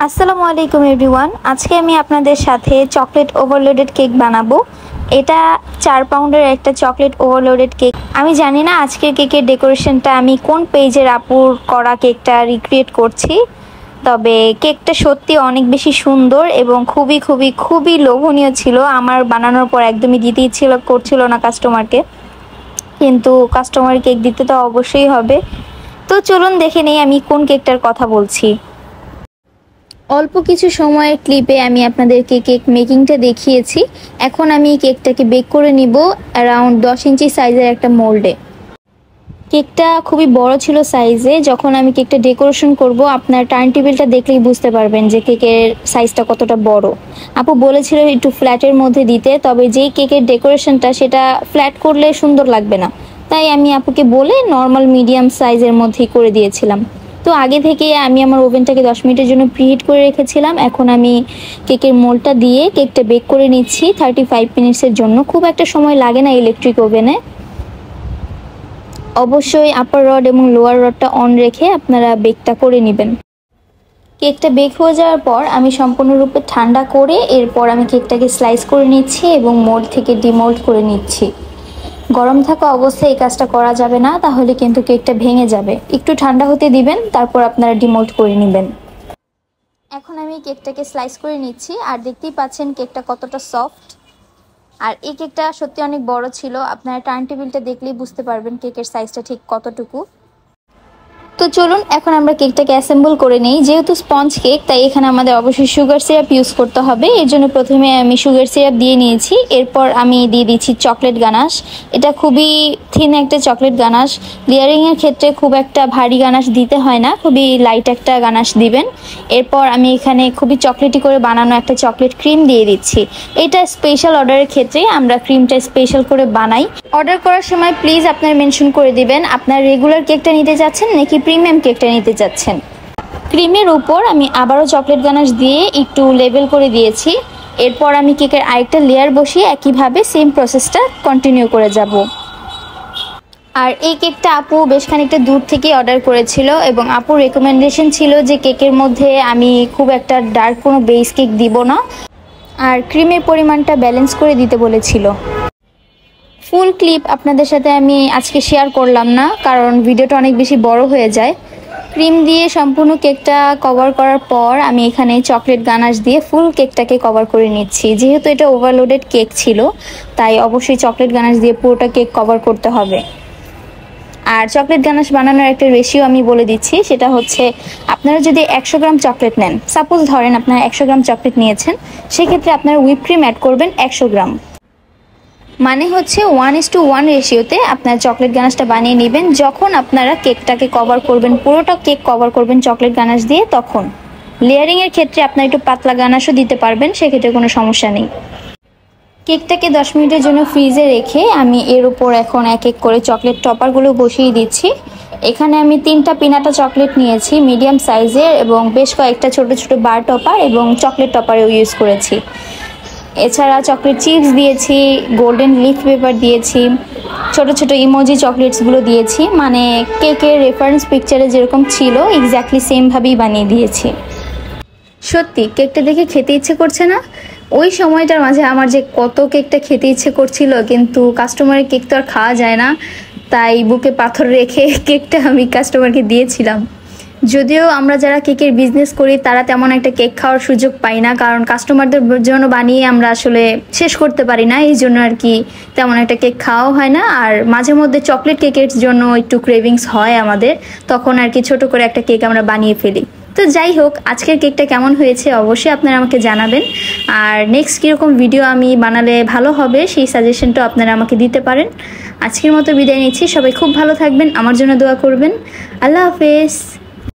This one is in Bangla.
আসসালামু আলাইকুম এভরিওয়ান। আজকে আমি আপনাদের সাথে চকলেট ওভারলোডেড কেক বানাবো। এটা 4 পাউন্ডের একটা চকলেট ওভারলোডেড কেক। আমি জানি না আজকের কেকের ডেকোরেশনটা আমি কোন পেজের আপুর করা কেকটা রিক্রিয়েট করছি, তবে কেকটা সত্যি অনেক বেশি সুন্দর এবং খুবই লোভনীয় ছিল। আমার বানানোর পর একদমই দিতে করছিল না কাস্টমারকে, কিন্তু কাস্টমার কেক দিতে তো অবশ্যই হবে। তো চলুন দেখে নেই আমি কোন কেকটার কথা বলছি। অল্প কিছু সময়ের ক্লিপে আমি আপনাদেরকে কেক মেকিংটা দেখিয়েছি। এখন আমি কেকটাকে বেক করে নিব অ্যারাউন্ড 10 ইঞ্চি সাইজের একটা মোল্ডে। কেকটা খুবই বড় ছিল সাইজে। যখন আমি কেকটা ডেকোরেশন করব, আপনার টার্ন টেবিলটা দেখলেই বুঝতে পারবেন যে কেকের সাইজটা কতটা বড়। আপু বলেছিল একটু ফ্ল্যাটের মধ্যে দিতে, তবে যেই কেকের ডেকোরেশনটা সেটা ফ্ল্যাট করলে সুন্দর লাগবে না, তাই আমি আপুকে বলে নর্মাল মিডিয়াম সাইজের মধ্যেই করে দিয়েছিলাম। তো আগে থেকে আমি আমার ওভেনটাকে 10 মিনিটের জন্য প্রিহিট করে রেখেছিলাম। এখন আমি কেকের মোল্ডটা দিয়ে কেকটা বেক করে নিচ্ছি 35 মিনিটসের জন্য। খুব একটা সময় লাগে না ইলেকট্রিক ওভেনে। অবশ্যই আপার রড এবং লোয়ার রডটা অন রেখে আপনারা বেকটা করে নেবেন। কেকটা বেক হয়ে যাওয়ার পর আমি সম্পূর্ণরূপে ঠান্ডা করে এরপর আমি কেকটাকে স্লাইস করে নিচ্ছি এবং মোল্ড থেকে ডিমোল্ড করে নিচ্ছি। গরম থাকা অবস্থায় এই কাজটা করা যাবে না, তাহলে কিন্তু কেকটা ভেঙে যাবে। একটু ঠান্ডা হতে দিবেন, তারপর আপনারা ডিমোল্ড করে নেবেন। এখন আমি কেকটাকে স্লাইস করে নিচ্ছি, আর দেখতেই পাচ্ছেন কেকটা কতটা সফট। আর এই কেকটা সত্যি অনেক বড় ছিল। আপনারা টার্ন টেবিলটা দেখলেই বুঝতে পারবেন কেকের সাইজটা ঠিক কতটুকু। তো চলুন এখন আমরা কেকটাকে অ্যাসেম্বল করে নেই। যেহেতু স্পঞ্জ কেক, তাই এখানে আমাদের অবশ্যই সুগার সিরাপ ইউজ করতে হবে। এর জন্য প্রথমে আমি সুগার সিরাপ দিয়ে নিয়েছি। এরপর আমি দিয়ে দিচ্ছি চকলেট গানাশ। এটা খুবই থিন একটা চকলেট গানাশ। লেয়ারিংয়ের ক্ষেত্রে খুব একটা ভারী গানাশ দিতে হয় না, খুবই লাইট একটা গানাশ দিবেন। এরপর আমি এখানে খুবই চকলেটি করে বানানো একটা চকলেট ক্রিম দিয়ে দিচ্ছি। এটা স্পেশাল অর্ডারের ক্ষেত্রে আমরা ক্রিমটা স্পেশাল করে বানাই। অর্ডার করার সময় প্লিজ আপনার মেনশন করে দিবেন আপনার রেগুলার কেকটা নিতে যাচ্ছেন নাকি প্রিমিয়াম কেকটা নিতে যাচ্ছেন। ক্রিমের উপর আমি আবারও চকলেট গানাশ দিয়ে একটু লেবেল করে দিয়েছি। এরপর আমি কেকের আরেকটা লেয়ার বসিয়ে একইভাবে সেম প্রসেসটা কন্টিনিউ করে যাব। আর এই কেকটা আপু বেশ খানিকটা দূর থেকেই অর্ডার করেছিল এবং আপুর রেকমেন্ডেশন ছিল যে কেকের মধ্যে আমি খুব একটা ডার্ক কোনো বেস কেক দিব না, আর ক্রিমের পরিমাণটা ব্যালেন্স করে দিতে বলেছিল। ফুল ক্লিপ আপনাদের সাথে আমি আজকে শেয়ার করলাম না, কারণ ভিডিওটা অনেক বেশি বড় হয়ে যায়। ক্রিম দিয়ে সম্পূর্ণ কেকটা কভার করার পর আমি এখানে চকলেট গানাশ দিয়ে ফুল কেকটাকে কভার করে নিচ্ছি। যেহেতু এটা ওভারলোডেড কেক ছিল, তাই অবশ্যই চকলেট গানাশ দিয়ে পুরোটা কেক কভার করতে হবে। আর চকলেট গানাশ বানানোর একটা রেশিও আমি বলে দিচ্ছি, সেটা হচ্ছে আপনারা যদি 100 গ্রাম চকলেট নেন, সাপোজ ধরেন আপনারা 100 গ্রাম চকলেট নিয়েছেন, সেক্ষেত্রে আপনারা হুইপ ক্রিম অ্যাড করবেন 100 গ্রাম। মানে হচ্ছে 1:1 রেশিওতে আপনার চকলেট গানাশটা বানিয়ে নেবেন। যখন আপনারা কেকটাকে কভার করবেন, পুরোটা কেক কভার করবেন চকলেট গানাশ দিয়ে, তখন লেয়ারিংয়ের ক্ষেত্রে আপনারা একটু পাতলা গানাশও দিতে পারবেন, সেক্ষেত্রে কোনো সমস্যা নেই। কেকটাকে 10 মিনিটের জন্য ফ্রিজে রেখে আমি এর উপর এখন এক এক করে চকলেট টপারগুলো বসিয়ে দিচ্ছি। এখানে আমি 3টা পিনাটা চকলেট নিয়েছি মিডিয়াম সাইজের, এবং বেশ কয়েকটা ছোট ছোট বার টপার এবং চকলেট টপারও ইউজ করেছি। এছাড়া চকলেট চিপস দিয়েছি, গোল্ডেন লিফ পেপার দিয়েছি, ছোট ছোট ইমোজি চকলেটসগুলো দিয়েছি। মানে কেকের রেফারেন্স পিকচারে যেরকম ছিল এক্স্যাক্টলি সেমভাবেই বানিয়ে দিয়েছি। সত্যি কেকটা দেখে খেতে ইচ্ছে করছে না? ওই সময়টার মাঝে আমার যে কত কেকটা খেতে ইচ্ছে করছিল, কিন্তু কাস্টমারের কেক তো আর খাওয়া যায় না, তাই বুকে পাথর রেখে কেকটা আমি কাস্টমারকে দিয়েছিলাম। যদিও আমরা যারা কেকের বিজনেস করি তারা তেমন একটা কেক খাওয়ার সুযোগ পাই না, কারণ কাস্টমারদের জন্য বানিয়ে আমরা আসলে শেষ করতে পারি না, এই জন্য আর কি তেমন একটা কেক খাওয়াও হয় না। আর মাঝে মধ্যে চকলেট কেকের জন্য একটু ক্রেভিংস হয় আমাদের, তখন আর কি ছোট করে একটা কেক আমরা বানিয়ে ফেলি। তো যাই হোক, আজকের কেকটা কেমন হয়েছে অবশ্যই আপনারা আমাকে জানাবেন। আর নেক্সট কীরকম ভিডিও আমি বানালে ভালো হবে সেই সাজেশনটাও আপনারা আমাকে দিতে পারেন। আজকের মতো বিদায় নিচ্ছি। সবাই খুব ভালো থাকবেন, আমার জন্য দোয়া করবেন। আল্লাহ হাফেজ।